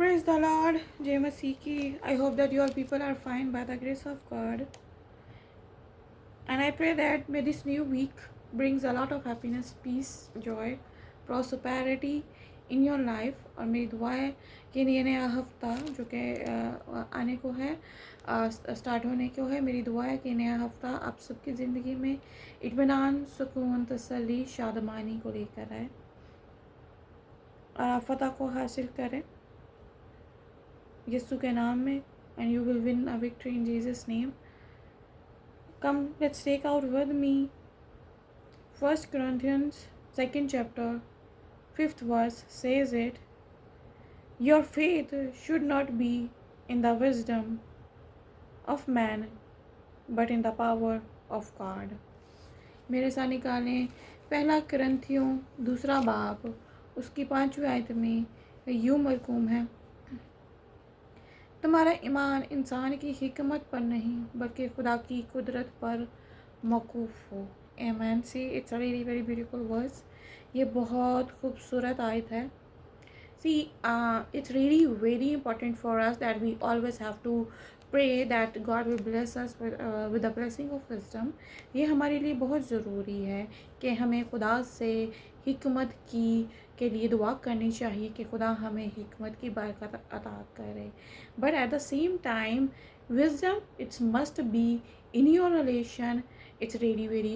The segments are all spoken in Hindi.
Praise the Lord, Jai Masiki. I hope that you all people are fine by the grace of God. And I pray that may this new week brings a lot of happiness, peace, joy, prosperity in your life. और मेरी दुआ है कि ये नया हफ्ता जो कि आने को है, स्टार्ट होने को है, मेरी दुआ है कि नया हफ्ता आप सबकी ज़िंदगी में इत्मीनान, सुकून, तसल्ली, शादमानी को लेकर आए और आप फतह को हासिल करें यीशु के नाम में, and you will win a victory in Jesus' name. Come, let's take out with me 1 Corinthians 2nd chapter 5th verse says it, your faith should not be in the wisdom of man but in the power of God. मेरे साथ निकालें 1 कुरिन्थियों 2 बाब उसकी 5वीं आयत में यूँ मरकूम है, तुम्हारा ईमान इंसान की हिकमत पर नहीं बल्कि खुदा की कुदरत पर मौकूफ़ हो. आमीन. See it's a very very beautiful verse. ये बहुत खूबसूरत आयत है. See it's really very important for us that we always have to pray that God will bless us with the blessing of wisdom. ये हमारे लिए बहुत ज़रूरी है कि हमें खुदा से हिकमत की के लिए दुआ करनी चाहिए कि खुदा हमें हिकमत की बरकत अता करे. But at the same time wisdom it's must be in your relation. It's really very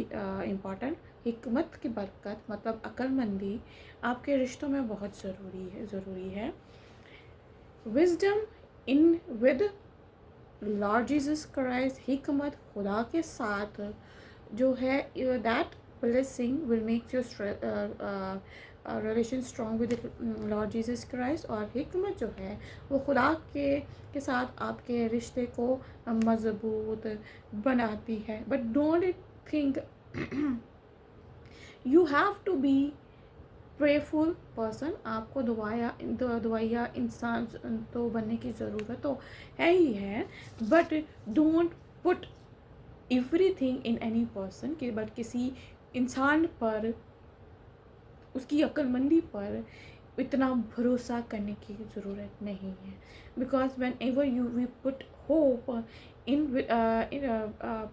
important. हिकमत की बरकत मतलब अक्लमंदी आपके रिश्तों में बहुत ज़रूरी है. Wisdom in with Lord Jesus Christ, हिकमत खुदा के साथ जो है, that blessing will make your relation strong with Lord Jesus Christ. और हिकमत जो है वो खुदा के साथ आपके रिश्ते को मजबूत बनाती है. But don't think you have to be prayerful person. आपको दुआया इंसान तो बनने की ज़रूरत तो है ही है, but don't put everything in any person. कि बट किसी इंसान पर, उसकी अक्लमंदी पर इतना भरोसा करने की ज़रूरत नहीं है. Because whenever you we put hope in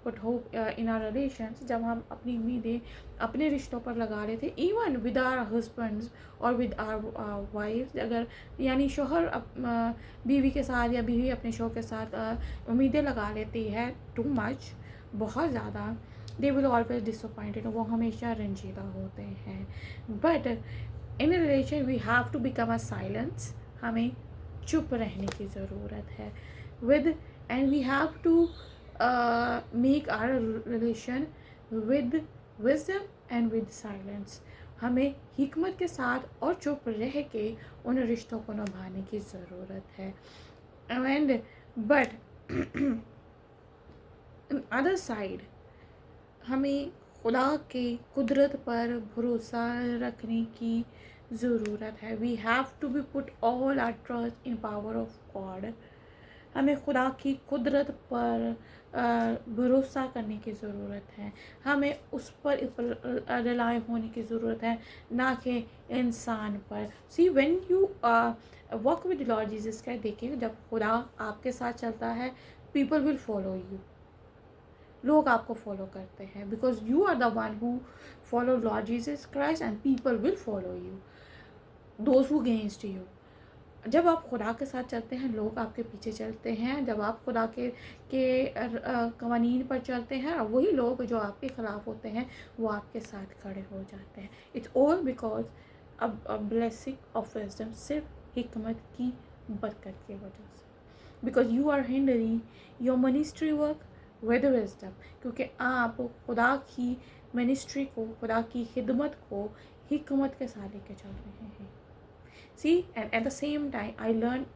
put hope in our relations, जब हम अपनी उम्मीदें अपने रिश्तों पर लगा रहे थे, इवन विद आवर हस्बैंड्स और विद आवर वाइफ्स, अगर यानी शोहर बीवी के साथ या बीवी अपने शोहर के साथ उम्मीदें लगा लेती है टू मच, बहुत ज़्यादा, दे विल ऑलवेज डिसअपॉइंटेड. वो हमेशा रंजीदा होते हैं. But in relation we have to become a silence. हमें चुप रहने की ज़रूरत है. With and we have to make our relation with wisdom and with silence. हमें हिकमत के साथ और चुप रह के उन रिश्तों को निभाने की ज़रूरत है. एंड बट अदर साइड हमें खुदा के कुदरत पर भरोसा रखने की ज़रूरत है. We have to be put all our trust in power of God. हमें खुदा की कुदरत पर भरोसा करने की ज़रूरत है. हमें उस पर रिलाय होने की ज़रूरत है, ना कि इंसान पर. See when you walk with Lord Jesus का, देखिए जब खुदा आपके साथ चलता है, पीपल विल फॉलो यू. लोग आपको फॉलो करते हैं because you are the one who follow Lord Jesus Christ and people will follow you, those who against you. जब आप खुदा के साथ चलते हैं, लोग आपके पीछे चलते हैं. जब आप खुदा के कवानीन पर चलते हैं, और वही लोग जो आपके ख़िलाफ़ होते हैं वो आपके साथ खड़े हो जाते हैं. It's all because a blessing of wisdom, सिर्फ हिकमत की बरकत की वजह से. Because you are handling your ministry work with wisdom, क्योंकि आप खुदा की मिनिस्ट्री को, खुदा की खिदमत को हिकमत के साथ लेके चल रहे हैं. See and at the same time I learn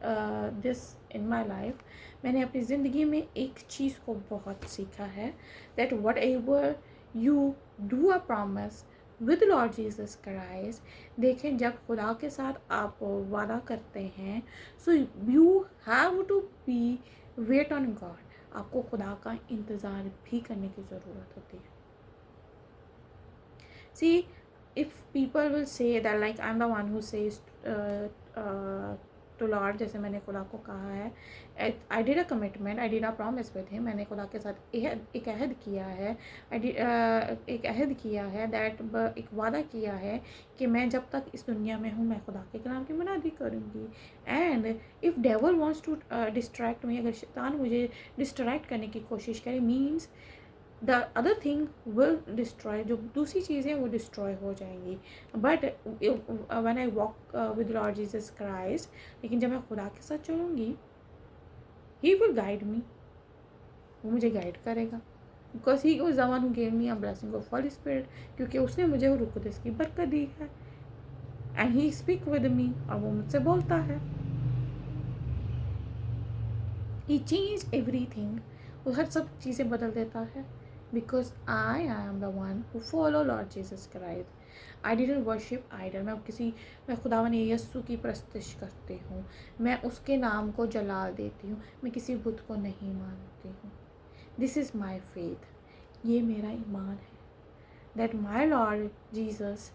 this in my life. मैंने अपनी ज़िंदगी में एक चीज़ को बहुत सीखा है, that whatever you do a promise with Lord Jesus Christ. देखें, जब खुदा के साथ आप वादा करते हैं, so you have to be wait on God. आपको खुदा का इंतज़ार भी करने की ज़रूरत होती है. See, if people will say that like I'm the one who says to Lord, जैसे मैंने खुदा को कहा है, I did a commitment, I did a promise with him, मैंने खुदा के साथ एक अहद किया है, एक अहद किया है, दैट एक वादा किया है कि मैं जब तक इस दुनिया में हूँ मैं खुदा के कलाम की मुनादी करूँगी। And if devil wants to distract me, अगर शैतान मुझे डिस्ट्रैक्ट करने की कोशिश करे, means the other thing will destroy, जो दूसरी चीज़ें वो डिस्ट्रॉय हो जाएंगी। But when I walk with Lord Jesus Christ, लेकिन जब मैं खुदा के साथ चलूँगी, ही विल गाइड मी, वो मुझे गाइड करेगा, because he was the one who gave me a blessing of Holy Spirit, क्योंकि उसने मुझे रूह कुद्दूस की बरकत दी है। And he speak with me, और वो मुझसे बोलता है। ही चेंज एवरीथिंग, वो हर सब चीज़ें बदल देता है, because I am the one who follow Lord Jesus Christ. I didn't worship idol, मैं खुदावन यस्सु की प्रस्तुति करती हूँ, मैं उसके नाम को जलाल देती हूँ, मैं किसी बुत को नहीं मानती हूँ। दिस इज़ माई फेथ, ये मेरा ईमान है, दैट माई लॉर्ड जीसस,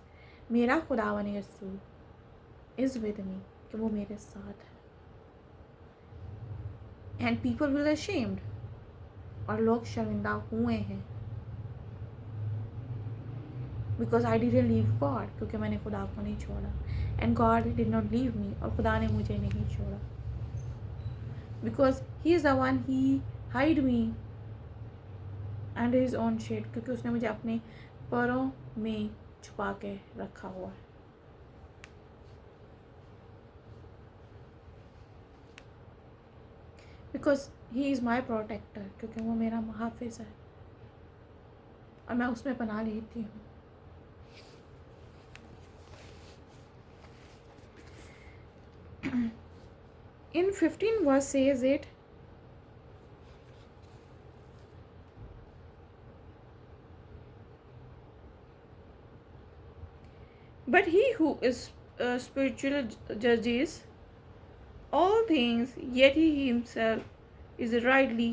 मेरा खुदावन यस्सु इज़ विद मी, कि वो मेरे साथ है। एंड पीपल विल अशेम्ड, और लोग शर्मिंदा हुए हैं, because I didn't leave God, क्योंकि मैंने खुदा को नहीं छोड़ा। And God did not leave me, और खुदा ने मुझे नहीं छोड़ा, because he is the one he hide me under his own shade, क्योंकि उसने मुझे अपने पैरों में छुपा के रखा हुआ है। Because he is my protector, क्योंकि वो मेरा मुहाफिज है, और मैं उसमें पनाह लेती हूँ। In 15 verse says it, but he who is spiritual judges all things, yet he himself is rightly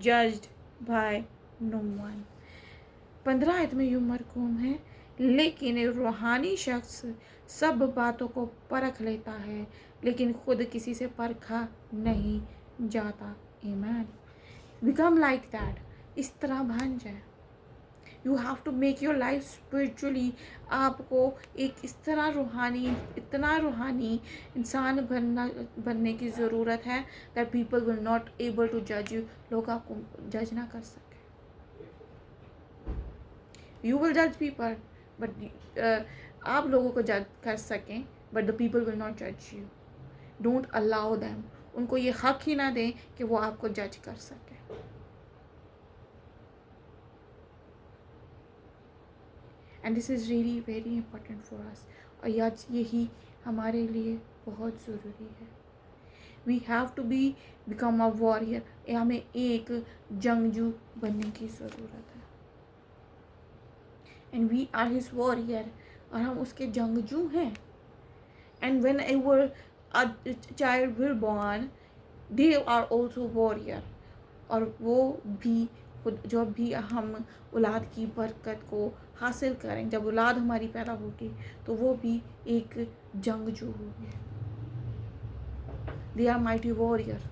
judged by no one। 15 आयत में यूं मरकूम है, लेकिन रूहानी शख्स सब बातों को परख लेता है, लेकिन खुद किसी से परखा नहीं जाता। ईमान, बिकम लाइक दैट, इस तरह बन जाए। You have to make your life spiritually, आपको एक इस तरह रूहानी, इतना रूहानी इंसान बनने की ज़रूरत है, that people will not able to जज यू, लोग आपको जज ना कर सके। यू विल जज पीपल, बट आप लोगों को जज कर सकें, but the people will not जज यू। डोंट अलाउ दैम, उनको ये हक ही ना दें कि वो आपको जज कर सकें। And this is really very important for us, और आज यही हमारे लिए बहुत ज़रूरी है। We have to become a warrior, हमें एक जंगजू बनने की ज़रूरत है। And we are his warrior, और हम उसके जंगजू हैं। And whenever a child will born, they are also warrior, और वो भी खुद, जब भी हम औलाद की बरकत को हासिल करें, जब औलाद हमारी पैदा होगी, तो वो भी एक जंगजू होगी। They are mighty warrior,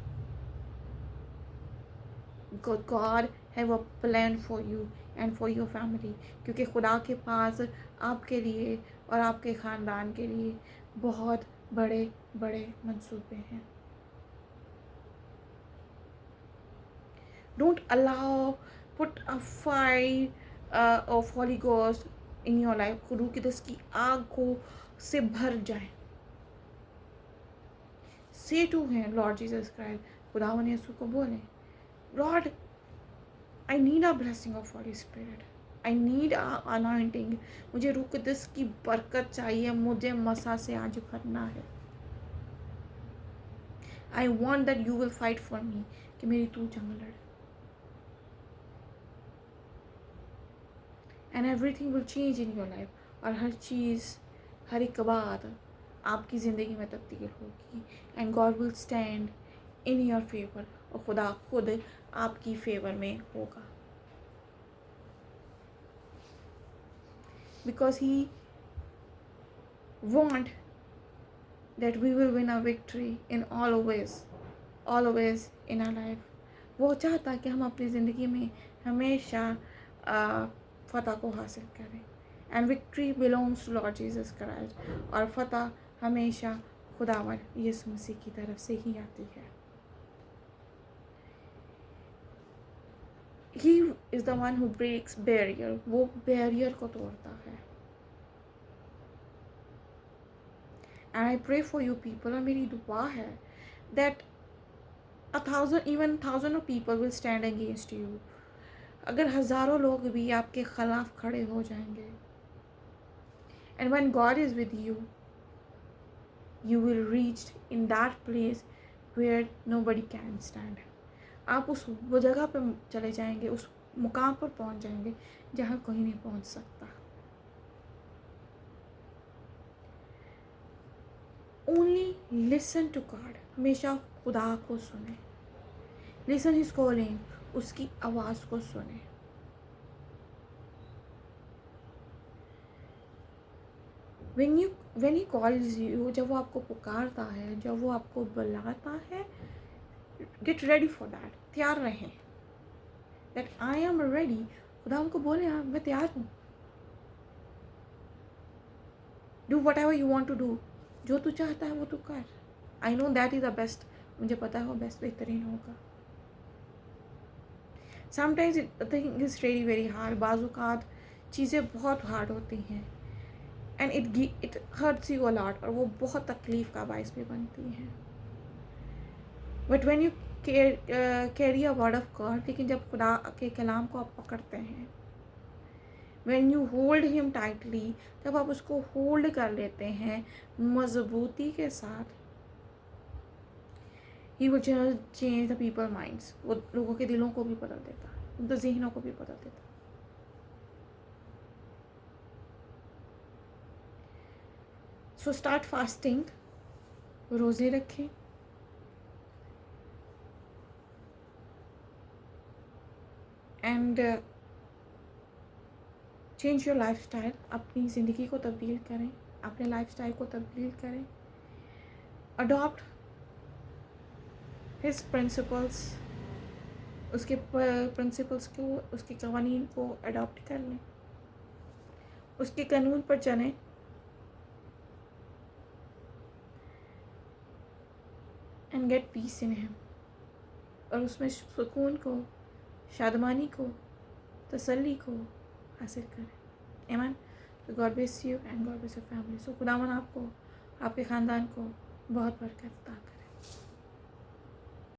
God have a plan for you and for your family, क्योंकि खुदा के पास आपके लिए और आपके ख़ानदान के लिए बहुत बड़े बड़े मंसूबे हैं। Don't allow, put a fire of Holy Ghost in your life, रूह की दस की आगों से भर जाए। Say to him, Lord Jesus Christ, खुदावन यीशु को बोले, Lord, I need a blessing of Holy Spirit, I need a anointing, मुझे रूह की दस की बरकत चाहिए, मुझे मसा से आज भरना है। I want that you will fight for me, कि मेरी तू जंग लड़े। And everything will change in your life, और हर चीज़, हर एक बात आपकी ज़िंदगी में तब्दील होगी। And God will stand in your favour, और खुदा खुद आपकी फेवर में होगा, because he want that we will win a victory in all ways in our life. वो चाहता है कि हम अपनी ज़िंदगी में हमेशा फ़तह को हासिल करें। And victory belongs to Lord Jesus Christ, और फ़तह हमेशा खुदावंद यीशु मसीह की तरफ से ही आती है। He is the one who breaks barrier, वो बैरियर को तोड़ता है। And I pray for you people, और मेरी दुआ है that 1,000 of people will stand against you, अगर हज़ारों लोग भी आपके ख़िलाफ़ खड़े हो जाएंगे। And when God is with you, you will reach in that place where nobody can stand. आप वो जगह पर चले जाएंगे, उस मुकाम पर पहुंच जाएंगे जहाँ कोई नहीं पहुंच सकता। ओनली लिसन टू गॉड, हमेशा खुदा को सुने। लिसन हिज कॉलिंग, उसकी आवाज़ को सुने। when he calls you, जब वो आपको पुकारता है, जब वो आपको बुलाता है, get ready for that, तैयार रहें। that I am ready, खुदा हमको बोले हाँ मैं तैयार हूँ। do whatever you want to do, जो तू चाहता है वो तू कर। I know that is the best, मुझे पता है वो बेस्ट बेहतरीन होगा। sometimes the thing is really very hard, बाज़ात चीज़ें बहुत हार्ड होती हैं, and it hurts you a lot, और वो बहुत तकलीफ़ का बायस भी बनती हैं। but when you carry a word of God, लेकिन जब खुदा के कलाम को आप पकड़ते हैं, when you hold him tightly, जब आप उसको होल्ड कर लेते हैं मजबूती के साथ, he will change the people minds, वो लोगों के दिलों को भी बदल देता है, उनके ज़हनों को भी बदल देता है। so start fasting, रोज़े रखें, and change your life style, अपनी ज़िंदगी को तब्दील करें, अपने लाइफ स्टाइल को तब्दील करें। अडॉप्ट हिज प्रिंसिपल्स, उसके प्रिंसिपल्स को, उसके कवानीन को अडॉप्ट कर लें, उसके कानून पर चलें, and gate piece in him, और उसमें सुकून को, शादमानी को, तसल्ली को हासिल करें। आमीन। तो God bless you and God bless your family. So खुदावन आपको, आपके ख़ानदान को बहुत बरकत अता करे।